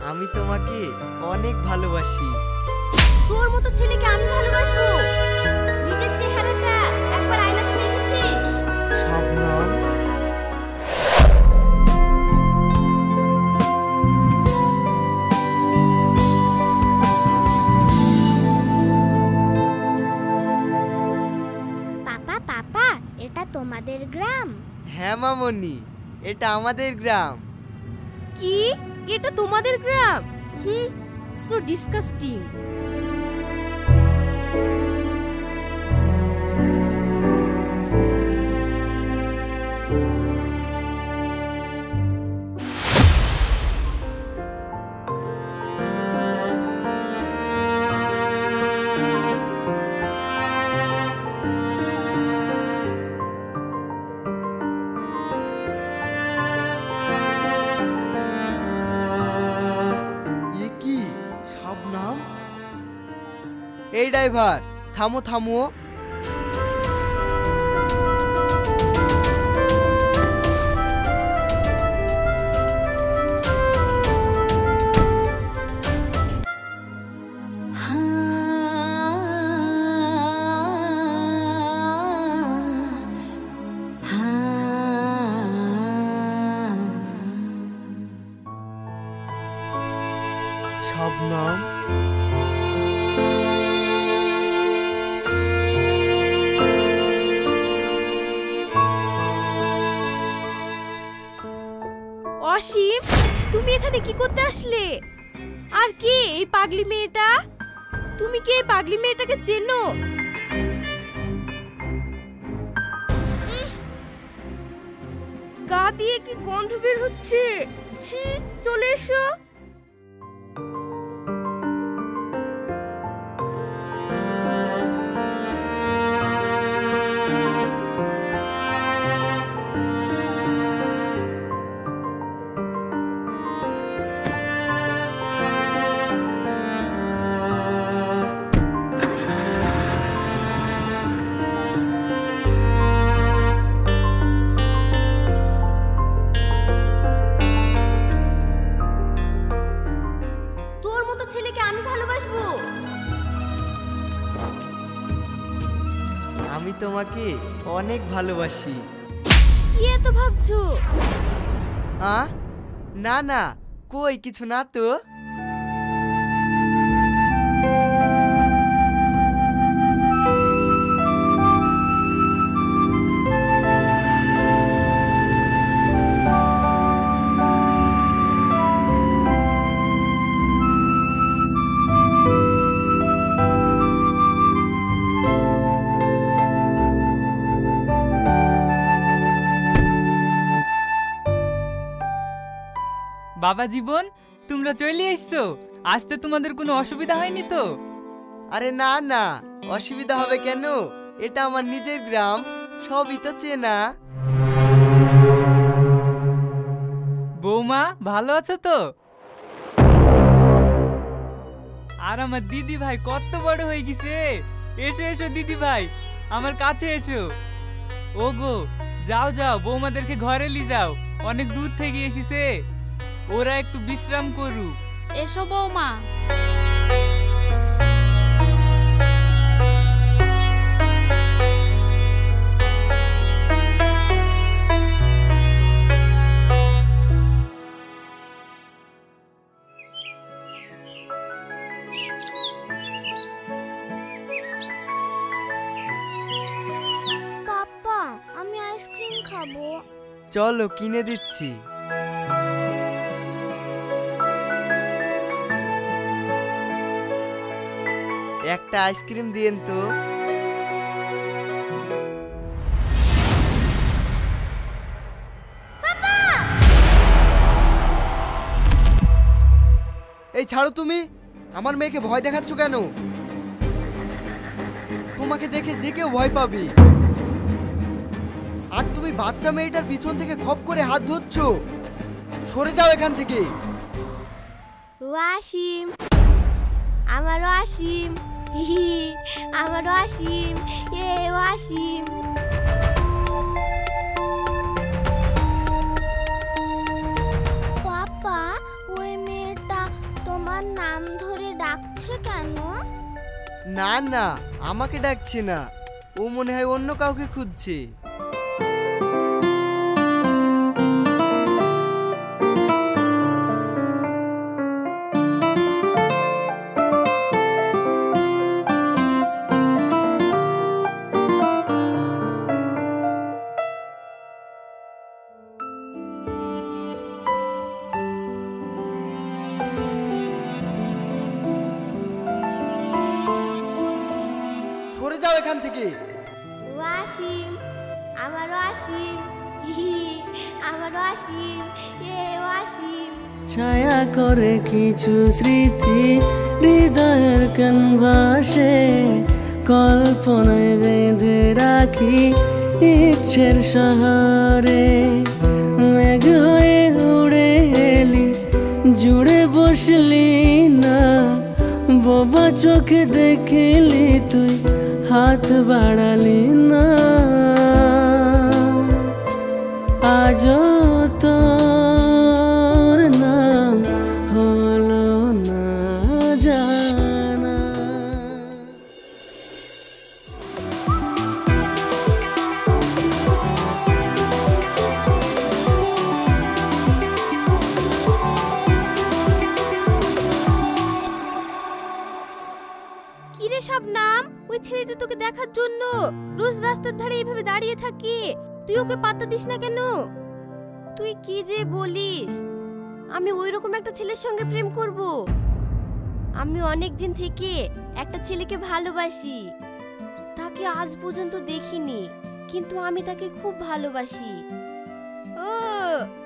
আমি তোমাকে অনেক ভালোবাসি। তোর মতো ছেলেকে আমি ভালোবাসবো? নিজের চেহারাটা একবার আয়নাতে দেখেছিস? শবনম, পাপা পাপা, এটা তোমাদের গ্রাম? হ্যাঁ মামনি, এটা আমাদের গ্রাম। কি এটা তোমাদের গ্রাম? So disgusting. শবনম, এই ড্রাইভার থামো থামো। শবনম, অসীম, তুমি এখানে কি করতে আসলে? আর কে এই পাগলি মেয়েটা? তুমি কি এই পাগলি মেয়েটাকে চেনো? গা দিয়ে কি গন্ধ বের হচ্ছে! ছি, চলে এসো। ছেলেকে আমি ভালোবাসবো? আমি তোমাকে অনেক ভালোবাসি। কি এত ভাবছো? না না, কই কিছু না তো। বাবা জীবন, তোমরা চলে এসছো? আসতে তোমাদের কোনো অসুবিধা হয়নি তো? আরে না না, অসুবিধা হবে কেন? এটা আমার নিজের গ্রাম, সবই তো চেনা। বৌমা ভালো আছো তো? আর আমার দিদি ভাই কত বড় হয়ে গেছে। এসো এসো দিদি ভাই, আমার কাছে এসো। ওগো, যাও যাও, বৌমাদেরকে ঘরে নিয়ে যাও, অনেক দূর থেকে এসেছে, ওরা একটু বিশ্রাম করুক। এসো বৌমা। পাপা, আমি আইসক্রিম খাবো। চলো কিনে দিচ্ছি। একটা আইসক্রিম দিয়েন তো। এই ছাড়ো তুমি, আমার মেয়েকে ভয় দেখাচ্ছ কেন? তোমাকে দেখে যে কেউ ভয় পাবে। আর তুমি বাচ্চা মেয়েটার পিছন থেকে খপ করে হাত ধরছ। সরে যাও এখান থেকে। ওয়াসিম, আমার ওয়াসিম, আমার ওয়াসিম, ওয়াসিম। পাপা, ওই মেয়েটা তোমার নাম ধরে ডাকছে কেন? না না, আমাকে ডাকছে না, ও মনে হয় অন্য কাউকে খুঁজছে। সরে যাও এখান থেকে। ওয়াসিম, আমারও আসিম, আমারও আসিম, ওয়াসিম। ছায়া করে কিছু স্মৃতি হৃদয়ের ক্যানভাসে, কল্পনায় বেঁধে রাখি ইচ্ছের শহরে। মেঘ হয়ে উড়ে এলি, জুড়ে বসলি না, বোবা চোখে দেখলি তুই, হাত বাড়ালি না। আজও তোর নাম হলো না জানা। কিরে শাবনাম, ওই ছেলেটা তোকে দেখার জন্য রোজ রাস্তার ধারে এইভাবে দাঁড়িয়ে থাকে, তুই ওকে পাত্তা দিস না কেন? তুই কি যে বলিস, আমি ওই রকম একটা ছেলের সঙ্গে প্রেম করব? আমি অনেক দিন থেকে একটা ছেলেকে ভালোবাসি, তাকে আজ পর্যন্ত দেখিনি, কিন্তু আমি তাকে খুব ভালোবাসি। ও,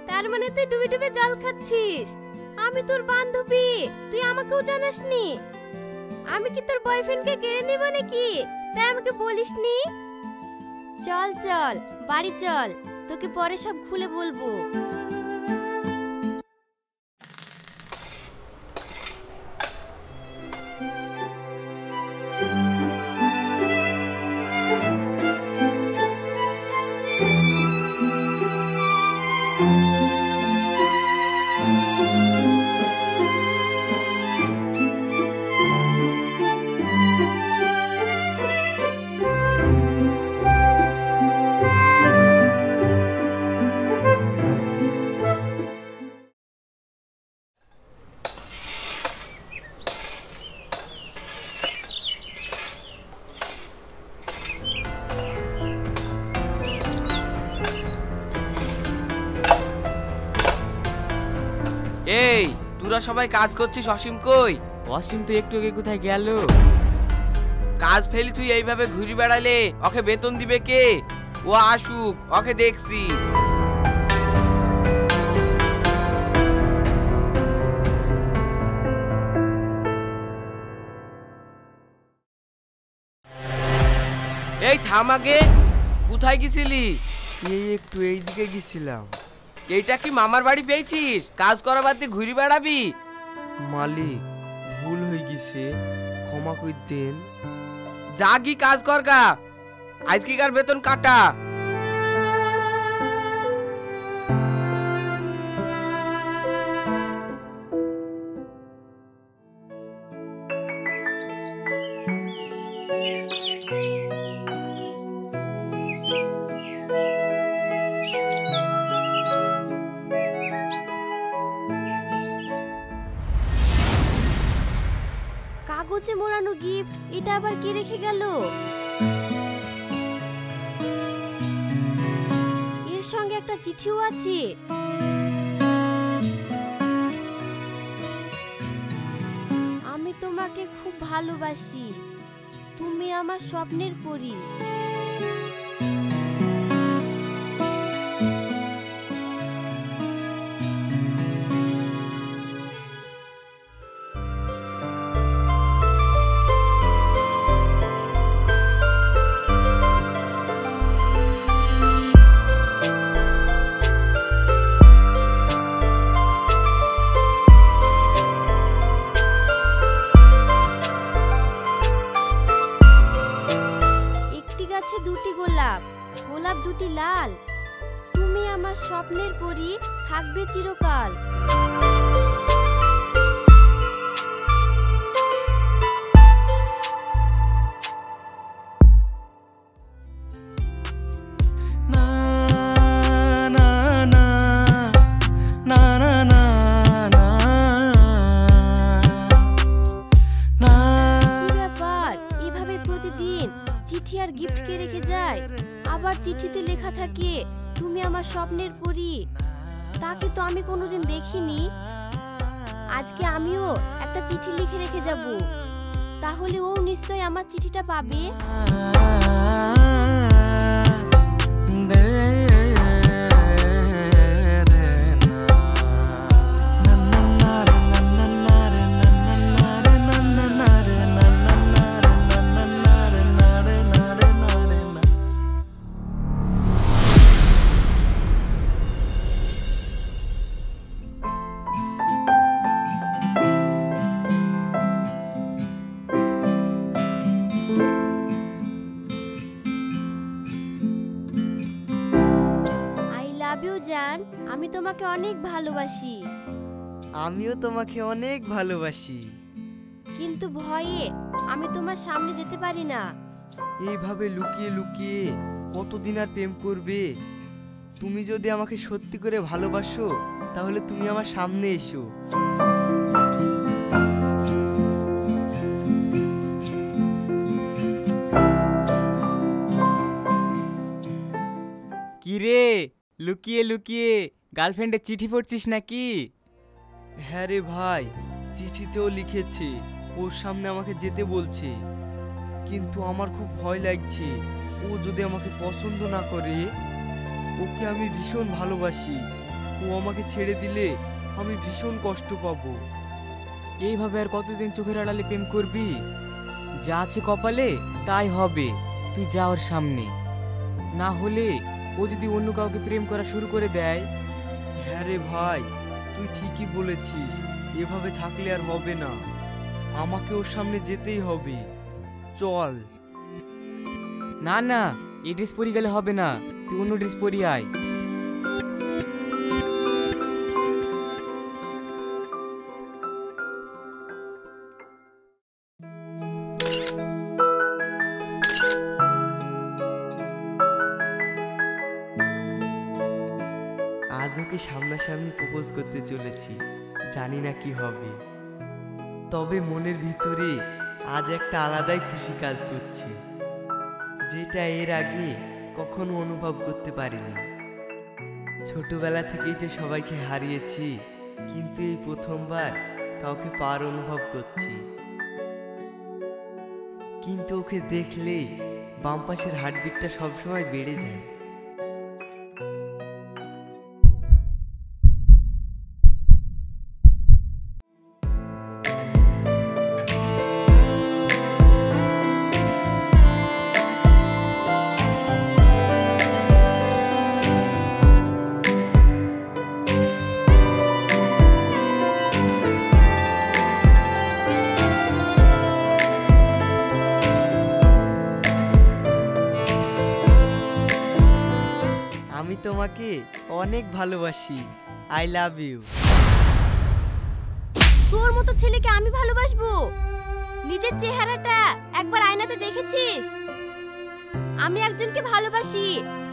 তার মানে তুই ডুবে ডুবে জল খাচ্ছিস? আমি তোর বান্ধবী, তুই আমাকেও জানাসনি? আমি কি তোর বয়ফ্রেন্ডকে কেড়ে নিব নাকি? তাই আমাকে বলিসনি? চল চল বাড়ি চল, তোকে পরে সব খুলে বলবো। এই তোরা সবাই কাজ করছিস, অসীম কই? অসীম তো একটু আগে কোথায় গেল? কাজ ফেলি তুই এইভাবে ঘুরে বেড়ালে ওকে বেতন দিবে কে? ও আসুক, ওকে দেখছি। এই থাম আগে, কোথায় গেছিলি? এই একটু এইদিকে গেছিলাম। এইটা কি মামার বাড়ি পেয়েছিস? কাজ করা বাদ দিয়ে ঘুরে বেড়াবি? মালিক, ভুল হয়ে গেছে, ক্ষমা করে দেন। যা কি কাজ কর গা, আজকেকার বেতন কাটা। কাগজে মোড়ানো গিফট, এটা আবার কে রেখে গেল? এর সঙ্গে একটা চিঠিও আছে। আমি তোমাকে খুব ভালোবাসি, তুমি আমার স্বপ্নের পরী। গোলাপ দুটি লাল, তুমি আমার স্বপ্নের পরী, থাকবে চিরকাল। থাকে তুমি আমার স্বপ্নের পরী, তাকে তো আমি কোনোদিন দেখিনি। আজকে আমিও একটা চিঠি লিখে রেখে যাব, তাহলে ও নিশ্চয় আমার চিঠিটা পাবে। জান, আমি তোমাকে অনেক ভালোবাসি। আমিও তোমাকে অনেক ভালোবাসি, কিন্তু ভয়ে আমি তোমার সামনে যেতে পারি না। এইভাবে লুকিয়ে লুকিয়ে কতদিন আর প্রেম করবে? তুমি যদি আমাকে সত্যি করে ভালোবাসো তাহলে তুমি আমার সামনে এসো। কি রে, লুকিয়ে লুকিয়ে গার্লফ্রেন্ডের চিঠি পড়ছিস নাকি? হ্যাঁ রে ভাই, চিঠিতেও লিখেছে ওর সামনে আমাকে যেতে বলছে, কিন্তু আমার খুব ভয় লাগছে। ও যদি আমাকে পছন্দ না করে? ওকে আমি ভীষণ ভালোবাসি, ও আমাকে ছেড়ে দিলে আমি ভীষণ কষ্ট পাবো। এইভাবে আর কতদিন চোখের আড়ালে প্রেম করবি? যা আছে কপালে তাই হবে। তুই যা ওর সামনে, না হলে ও যদি অন্য কাউকে প্রেম করা শুরু করে দেয়। হ্যাঁ রে ভাই, তুই ঠিকই বলেছিস, এভাবে থাকলে আর হবে না, আমাকে ওর সামনে যেতেই হবে। চল। না না, এই ড্রেস পরে গেলে হবে না, তুই অন্য ড্রেস পরি আয়। আজ ওকে সামনাসামনি প্রপোজ করতে চলেছি, জানি না কি হবে, তবে মনের ভিতরে আজ একটা আলাদাই খুশি কাজ করছে, যেটা এর আগে কখনো অনুভব করতে পারিনি। ছোটবেলা থেকেই তো সবাইকে হারিয়েছি, কিন্তু এই প্রথমবার কাউকে পাওয়ার অনুভব করছি। কিন্তু ওকে দেখলে বাম পাশের হার্টবিটটা সবসময় বেড়ে যায়। আমি তোমাকে অনেক ভালোবাসি, আই লাভ ইউ। তোর মতো ছেলেকে আমি ভালোবাসবো? নিজের চেহারাটা একবার আয়নাতে দেখেছিস? আমি একজনকে ভালোবাসি,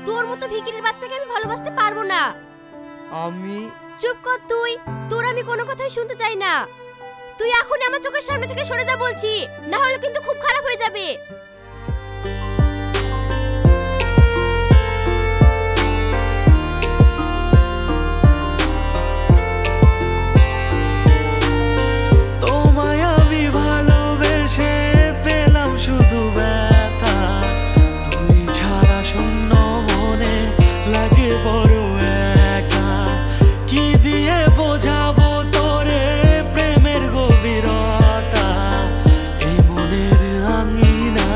তোর মতো ভিখিরির বাচ্চাকে আমি ভালোবাসতে পারবো না। আমি চুপ কর তুই, তোর আমি কোনো কথাই শুনতে চাই না। তুই এখনই আমার চোখের সামনে থেকে সরে যা বলছি, না হলে কিন্তু খুব খারাপ হয়ে যাবে। শুধু ব্যথা, তুই ছাড়া শূন্য মনে লাগে বড় একা। কি দিয়ে বোঝাবো তোরে প্রেমের গভীরতা, এই মনের আঙিনা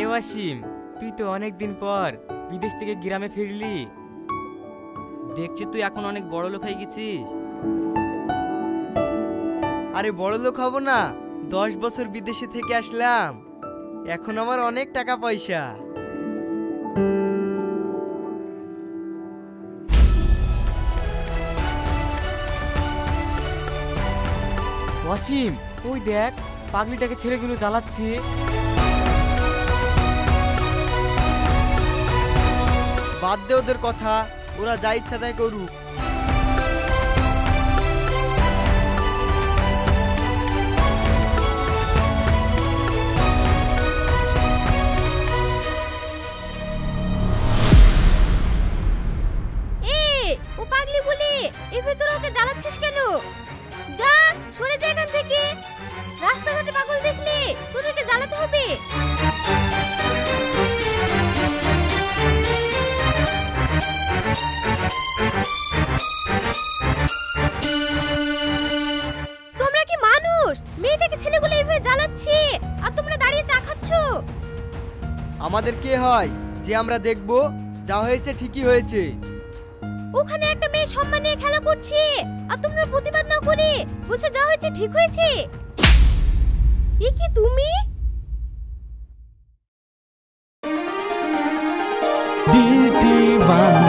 এ ওয়াসিম, তুই তো অনেক দিন পর বিদেশ থেকে গ্রামে ফিরলি। দেখছি তুই এখন অনেক বড় লোক হয়ে গেছিস। আরে বড় লোক হব না, 10 বছর বিদেশে থেকে আসলাম, এখন আমার অনেক টাকা পয়সা। ওয়াসিম, ওই দেখ পাগলিটাকে ছেলেগুলো জ্বালাচ্ছে। বাদ দে ওদের কথা, ওরা যা ইচ্ছা তাই করুক। ও পাগলি বলি, এই ভিতরে ওকে জ্বালাচ্ছিস কেন? যা, সরে যা এখান থেকে। রাস্তাঘাটে পাগল দেখলে তোদেরকে জ্বালাতে হবে। তোমরা কি মানুষ? মেয়েটাকে ছেলেগুলো এইভাবে জ্বালাচ্ছে আর তোমরা দাঁড়িয়ে চা খাচ্ছ। আমাদের কে হয় যে আমরা দেখব? যা হয়েছে ঠিকই হয়েছে। ওখানে একটা মেয়ে সম্মান নিয়ে খেলা করছে আর তোমরা প্রতিবাদ না করে বলছো যা হয়েছে ঠিক হয়েছে। এ কি তুমি? ডিটি বাংলা।